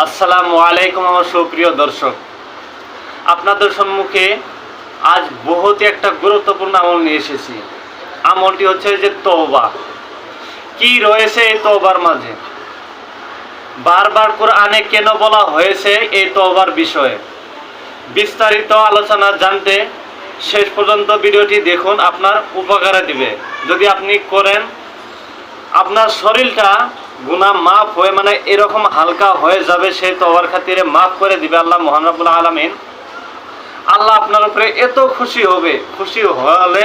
আসসালামু আলাইকুম আমার সুপ্রিয় দর্শক, আপনাদের সম্মুখে আজ বহুত একটা গুরুত্বপূর্ণ আমল নিয়ে এসেছি। আমলটি হচ্ছে যে তওবা। কি রয়েছে এই তওবার মাঝে? বারবার কোরআনে কেন বলা হয়েছে এই তওবার বিষয়ে? বিস্তারিত আলোচনা জানতে শেষ পর্যন্ত ভিডিওটি দেখুন, আপনার উপকারে দিবে। যদি আপনি করেন, আপনার শরীরটা গুনাহ মাফ হয়ে এরকম হালকা হয়ে যাবে, সেই তওবার খাতিরে মাফ করে দিবে আল্লাহ মহান রব্বুল আলামিন। আল্লাহ আপনার উপরে এত খুশি হবে, খুশি হলে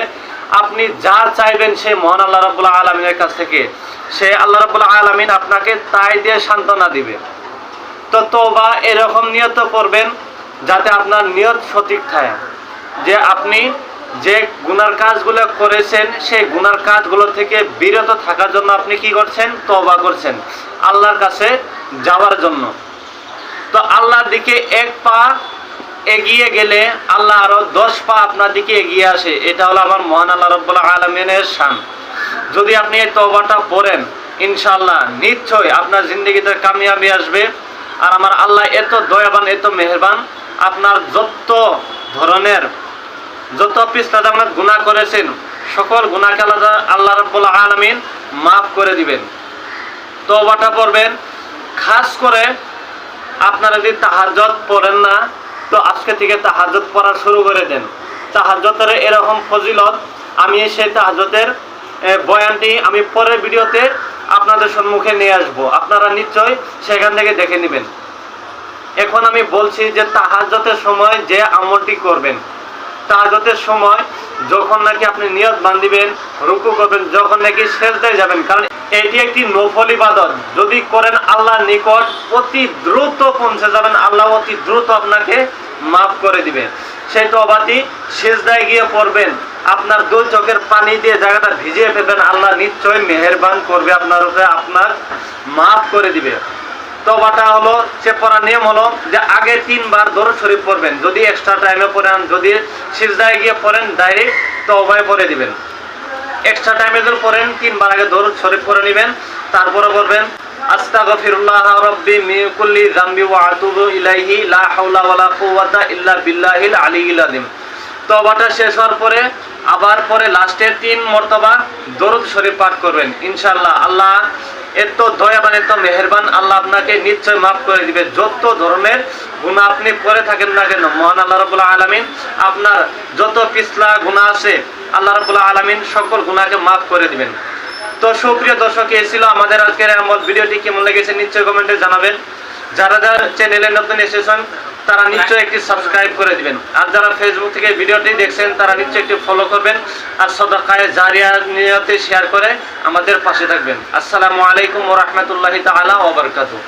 আপনি যা চাইবেন সেই মহান আল্লাহ রাব্বুল আলামিনের কাছ থেকে, সে আল্লাহ রাব্বুল আলামিন আপনাকে তাই দিয়ে সান্ত্বনা দিবে। তো তওবা এরকম নিয়ত করবেন যাতে আপনার নিয়ত সঠিক থাকে, যে আপনি যে গুনার কাজগুলো করেছেন সেই গুনার কাজগুলো থেকে বিরত থাকার জন্য আপনি কি করছেন? তওবা করছেন আল্লাহর কাছে যাওয়ার জন্য। তো আল্লাহর দিকে এক পা এগিয়ে গেলে আল্লাহ আরো 10 পা আপনার দিকে এগিয়ে আসে। এটা হলো আমার মহান আল্লাহ রাব্বুল আলামিনের শান। যদি আপনি এই তওবাটা পড়েন, ইনশাআল্লাহ নিশ্চয়ই আপনার জিন্দেগিতে কামিয়াবি আসবে। আর আমার আল্লাহ এত দয়াবান, এত মেহেরবান, আপনার যত পিছলা জামাত গুনাহ করেছেন সকল গুনাহকে আল্লাহ রাব্বুল আলামিন মাফ করে দিবেন। তওবাটা পড়বেন। খাস করে আপনারা যদি তাহাজ্জুদ পড়েন না, তো আজকে থেকে তাহাজ্জুদ পড়া শুরু করে দেন। তাহাজ্জুদের এরকম ফজিলত, আমি সেই তাহাজ্জুদের বয়ানটি আমি পরের ভিডিওতে আপনাদের সম্মুখে নিয়ে আসব, আপনারা নিশ্চয়ই সেখান থেকে দেখে নেবেন। এখন আমি বলছি যে তাহাজ্জুদের সময় যে আমলটি করবেন, তাহাজ্জুদের সময় যখন নাকি আপনি নিয়ত বাঁধিবেন, রুকু করবেন, যখন নাকি সিজদায় যাবেন, কারণ এটি একটি নফল ইবাদত। যদি করেন আল্লাহর নিকট অতি দ্রুত পৌঁছে যাবেন, আল্লাহ অতি দ্রুত আপনাকে মাফ করে দিবেন। সেই তওবাটি সিজদায় গিয়ে পড়বেন, আপনার 2 চোখের পানি দিয়ে জায়গাটা ভিজিয়ে ফেলবেন, আল্লাহ নিশ্চয়ই মেহেরবান করবে আপনার উপরে, আপনার মাফ করে দিবে। তওবাটা হলো, সে পড়ার নিয়ম হলো যে আগে 3 বার দরুদ শরীফ পড়বেন। যদি এক্সট্রা টাইমে পড়েন, যদি সিজদায় গিয়ে পড়েন, ডাইরেক্ট তওবায় পড়ে দিবেন। এক্সট্রা টাইমে যদি পড়েন 3 বার আগে দরুদ শরীফ পড়ে নেবেন, তারপরে বলবেন আস্তাগফিরুল্লাহ রাব্বি মিন কুল্লি যামবি ওয়া আতুবু ইলাইহি লা হাওলা ওয়ালা কুওয়াতা ইল্লা বিল্লাহিল আলিয়্যিল আযীম। তওবাটা শেষ হওয়ার পরে আবার পরে লাস্টে 3 মর্তবা দরুদ শরীফ পাঠ করবেন। ইনশাআল্লাহ আল্লাহ এত দয়াবান, এত মেহেরবান, আল্লাহ আপনাকে নিশ্চয় মাফ করে দিবে। যত ধরনের গুনাহ আপনি করে থাকেন না কেন, মহান আল্লাহ রাব্বুল আলামিন আপনার যত পিছলা গুনাহ আছে, আল্লাহ রাব্বুল আলামিন সকল গুনাহকে মাফ করে দিবেন। তো সুপ্রিয় দর্শক, এই ছিল আমাদের আজকের আমল। ভিডিওটি কেমন লেগেছে নিশ্চয়ই কমেন্টে জানাবেন। যারা চ্যানেলে নতুন এসেছেন তারা নিশ্চয়ই একটি সাবস্ক্রাইব করে দিবেন। আর যারা ফেসবুক থেকে ভিডিওটি দেখছেন তারা নিশ্চয়ই একটি ফলো করবেন, আর সাদাকায়ে জারিয়া নিয়তে শেয়ার করে আমাদের পাশে থাকবেন। আসসালামু আলাইকুম ওয়া রাহমাতুল্লাহি তাআলা ওয়া বারাকাতুহু।